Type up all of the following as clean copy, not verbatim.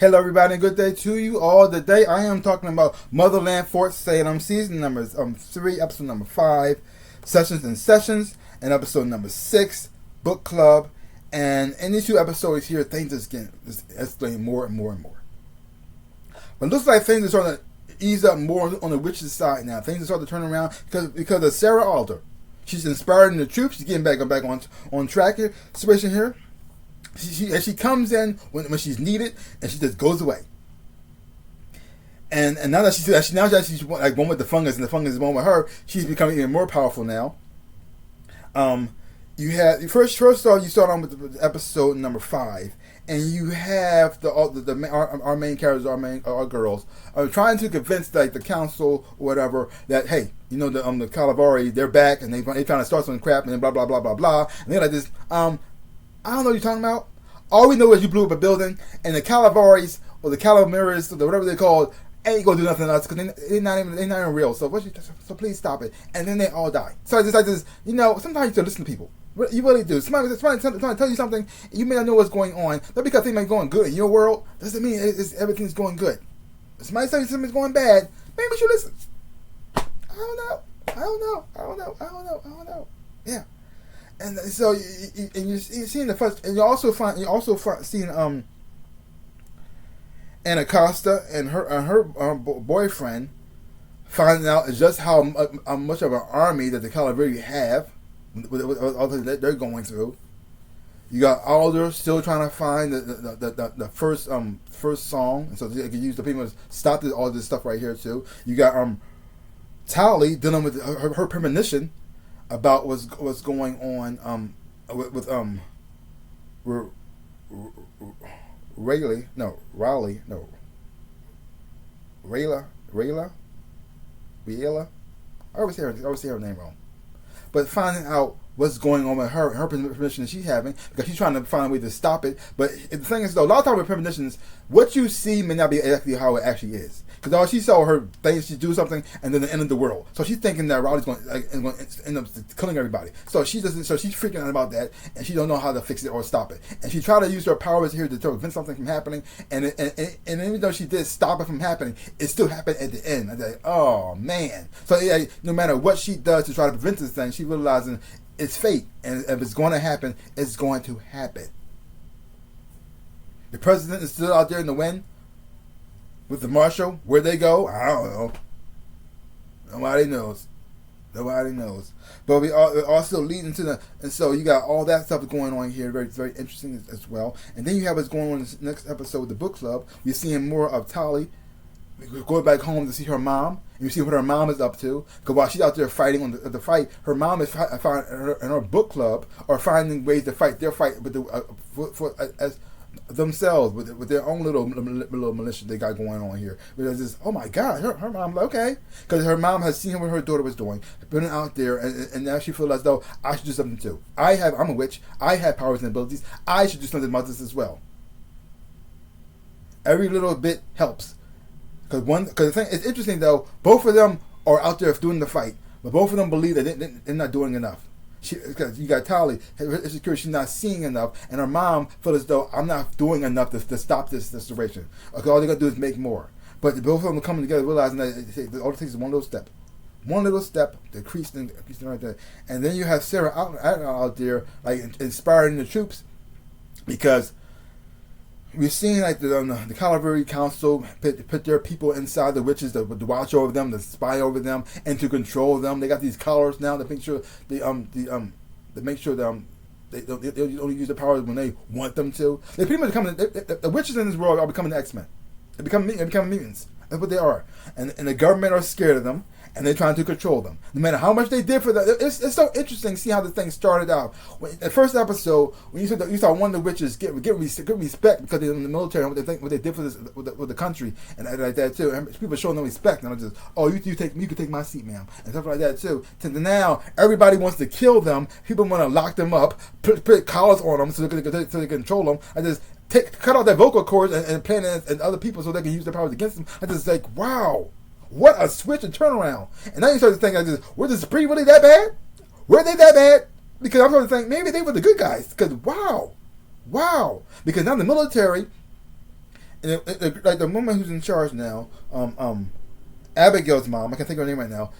Hello everybody and good day to you all. Today I am talking about Motherland Fort Salem, season number 3, episode number 5, Sessions and Sessions, and episode number 6, Book Club. And in these two episodes here, things just escalating more and more and more. But it looks like things are starting to ease up more on the witch's side now. Things are starting to turn around because of Sarah Alder. She's inspiring the troops. She's getting back on track here. Situation here. She comes in when she's needed, and she just goes away. And now that she's like one with the fungus, and the fungus is one with her, she's becoming even more powerful now. You had first off, you start on with episode number 5, and you have our main characters, our girls, are trying to convince like the council or whatever that hey, you know the Calavari, they're back, and they're trying to start some crap, and then blah blah blah blah blah, and they're like this I don't know what you're talking about. All we know is you blew up a building, and the Calavaris or the Calamaris or whatever they're called ain't gonna do nothing to us because they're not even real. So please stop it. And then they all die. So it's like this. You know, sometimes you have to listen to people. You really do. Somebody trying to tell you something, you may not know what's going on. Not because things may be going good in your world doesn't mean everything's going good. If somebody tells you something's going bad, maybe you should listen. I don't know. Yeah. And so, you're seeing the first, and you also seeing Anna Costa and her boyfriend finding out just how much of an army that the Calavari have, with all that they're going through. You got Alder still trying to find the first song, and so they can use the people to stop all this stuff right here too. You got Tally dealing with her premonition about what's going on with Rayla. I always say her name wrong. But finding out what's going on with her premonition that she's having, because she's trying to find a way to stop it. But the thing is, though, a lot of times with premonitions, what you see may not be exactly how it actually is. Because all she saw her things, she do something, and then the end of the world. So she's thinking that Riley's going to end up killing everybody. So she doesn't. So she's freaking out about that, and she don't know how to fix it or stop it. And she tried to use her powers here to prevent something from happening. And even though she did stop it from happening, it still happened at the end. I'm like, oh man. So no matter what she does to try to prevent this thing, she realizing it's fate, and if it's going to happen, it's going to happen. The president is still out there in the wind with the marshal. Where'd they go? I don't know. Nobody knows. But we're also leading to and so you got all that stuff going on here, very, very interesting as well. And then you have what's going on in this next episode of the book club. You're seeing more of Tali going back home to see her mom. And you see what her mom is up to. Because while she's out there fighting on the fight, her mom is and her book club are finding ways to fight their fight with as themselves with their own little militia they got going on here. Because it's, oh my God, her mom's like, okay, because her mom has seen what her daughter was doing, been out there, and now she feels as though I should do something too. I'm a witch. I have powers and abilities. I should do something about this as well. Every little bit helps. Because the thing, it's interesting though, both of them are out there doing the fight, but both of them believe that they're not doing enough. Because you got Tali, she's not seeing enough, and her mom feels as though I'm not doing enough to stop this situation. Okay, all they're gonna do is make more. But both of them are coming together, realizing that all it takes is one little step, decreasing right there. And then you have Sarah out there like inspiring the troops, because we're seeing like the Calavari Council put their people inside the witches to watch over them, to spy over them, and to control them. They got these collars now to make sure they only use the powers when they want them to. They pretty much becoming the witches in this world are becoming the X-Men. They become mutants. That's what they are, and the government are scared of them, and they're trying to control them. No matter how much they did for that, it's so interesting to see how the thing started out. The first episode, when you saw one of the witches get respect because they're in the military and what they did for this with the country and like that too. And people showing them respect, and I'm just, oh, you can take my seat, ma'am, and stuff like that too. To now, everybody wants to kill them. People want to lock them up, put collars on them so they can control them. I just cut out their vocal cords and play it and other people so they can use their powers against them. I just like, wow, what a switch and turnaround. And now you start to think, were the Supreme really that bad? Were they that bad? Because I'm starting to think maybe they were the good guys. Because wow. Because now the military And like the woman who's in charge now, Abigail's mom, I can't think of her name right now,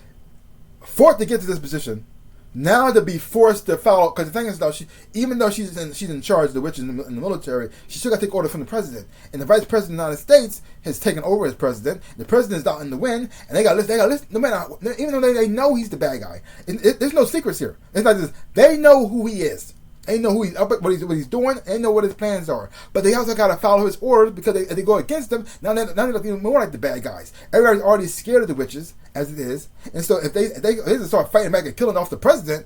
fought to get to this position. Now to be forced to follow, because the thing is though, even though she's in charge of the witches in the military, she still got to take orders from the president. And the vice president of the United States has taken over as president. The president's out in the wind, and they got listen. No matter, even though they know he's the bad guy, there's no secrets here. It's like this. They know who he is. They know who he's up, what he's doing. They know what his plans are. But they also got to follow his orders because if they go against him, now they're looking more like the bad guys. Everybody's already scared of the witches as it is, and so if they start fighting back and killing off the president,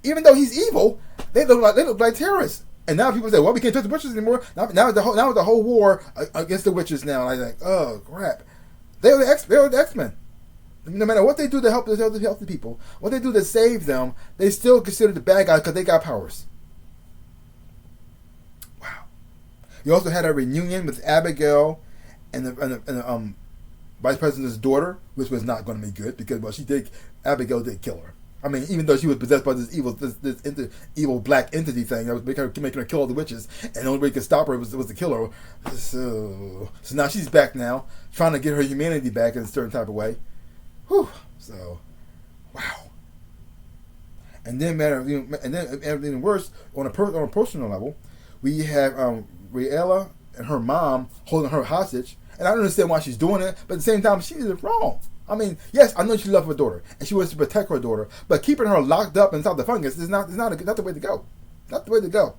even though he's evil, they look like terrorists. And now people say, well, we can't touch the witches anymore. Now the whole war against the witches now. And I'm like, oh crap, they were the X-Men. No matter what they do to help the people, what they do to save them, they still consider the bad guys because they got powers. You also had a reunion with Abigail and the vice president's daughter, which was not going to be good because Abigail did kill her. I mean, even though she was possessed by this evil black entity thing that was making her kill all the witches, and the only way you could stop her was to kill her. So now she's back now, trying to get her humanity back in a certain type of way. Whew. So, wow. And then everything worse on a personal level, we have Riella and her mom holding her hostage, and I don't understand why she's doing it, but at the same time, she is wrong. I mean, yes, I know she loves her daughter, and she wants to protect her daughter, but keeping her locked up inside the fungus is not the way to go. Not the way to go.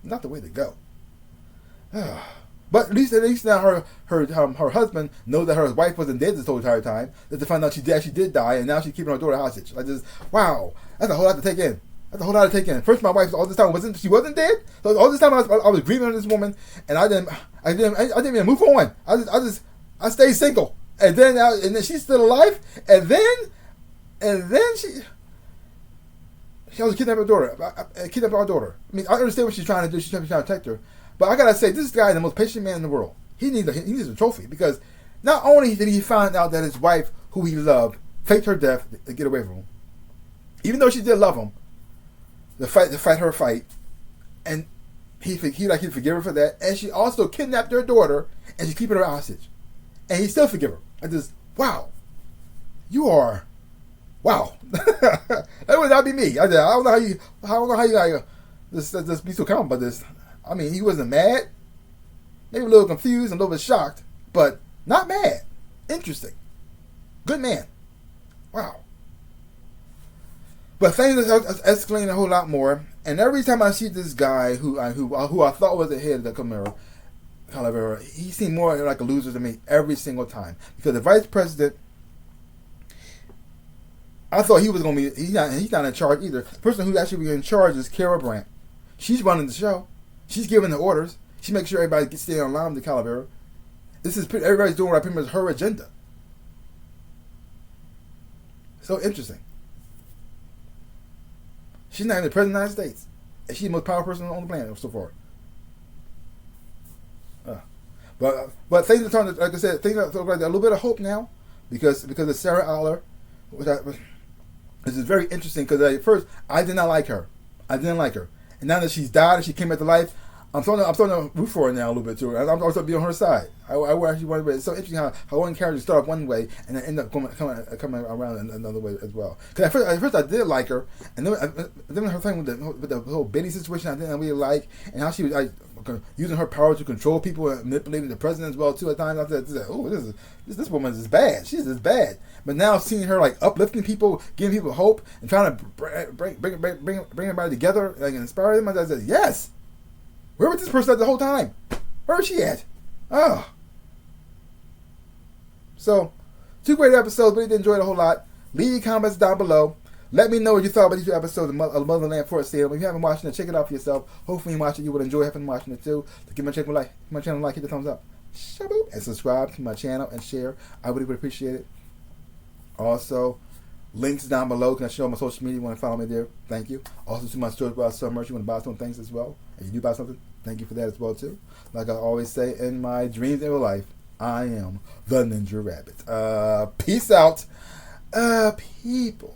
Not the way to go. But at least now her husband knows that her wife wasn't dead this whole entire time. That to find out she did die, and now she's keeping her daughter hostage. Wow, that's a whole lot to take in. That's a whole lot to take in. First, my wife all this time wasn't dead. So all this time I was grieving on this woman, and I didn't even move on. I stayed single, and then she's still alive, and then she was kidnapping our daughter. I mean, I understand what she's trying to do. She's trying to protect her, but I gotta say, this guy is the most patient man in the world. He needs a trophy because not only did he find out that his wife, who he loved, faked her death to get away from him, even though she did love him. To fight her fight, and he forgive her for that, and she also kidnapped her daughter, and she's keeping her hostage, and he still forgive her. I just wow, that would not be me. I don't know how you just be so calm about this. I mean, he wasn't mad, maybe a little confused and a little bit shocked, but not mad. Interesting, good man. Wow. But things are escalating a whole lot more, and every time I see this guy who I thought was the head of the Calavera, he seemed more like a loser to me every single time. Because the vice president, I thought he was going to be, he's not in charge either. The person who's actually in charge is Kara Brandt. She's running the show. She's giving the orders. She makes sure everybody gets staying online with the Calavera. Everybody's doing what pretty much her agenda. So interesting. She's not even the president of the United States. And she's the most powerful person on the planet so far. But things are starting to, like I said, things are like a little bit of hope now because of Sarah Aller. This is very interesting because at first I did not like her. I didn't like her. And now that she's died and she came back to life, I'm starting to root for her now a little bit too. I'm starting to be on her side. I actually want to. It's so interesting how one character start off one way and then end up coming around another way as well. Because at first I did like her, and then her thing with the whole Benny situation I didn't really like, and how she was using her power to control people and manipulating the president as well too. At times I said, "Oh, this woman is bad. She's just bad." But now seeing her like uplifting people, giving people hope, and trying to bring everybody together, like inspire them, I said, "Yes." Where was this person at the whole time? Where was she at? Oh. So, 2 great episodes. Really did enjoy it a whole lot. Leave your comments down below. Let me know what you thought about these 2 episodes of Motherland for Salem. If you haven't watched it, check it out for yourself. Hopefully you watch it. You will enjoy having watching it too. So give my channel a like, hit the thumbs up. Shaboop. And subscribe to my channel and share. I really would appreciate it. Also, links down below. You can show my social media. You want to follow me there. Thank you. Also to my store about some merch. You want to buy some things as well. If you do buy something, thank you for that as well too. Like I always say in my dreams in real life, I am the Ninja Rabbit. Peace out, people.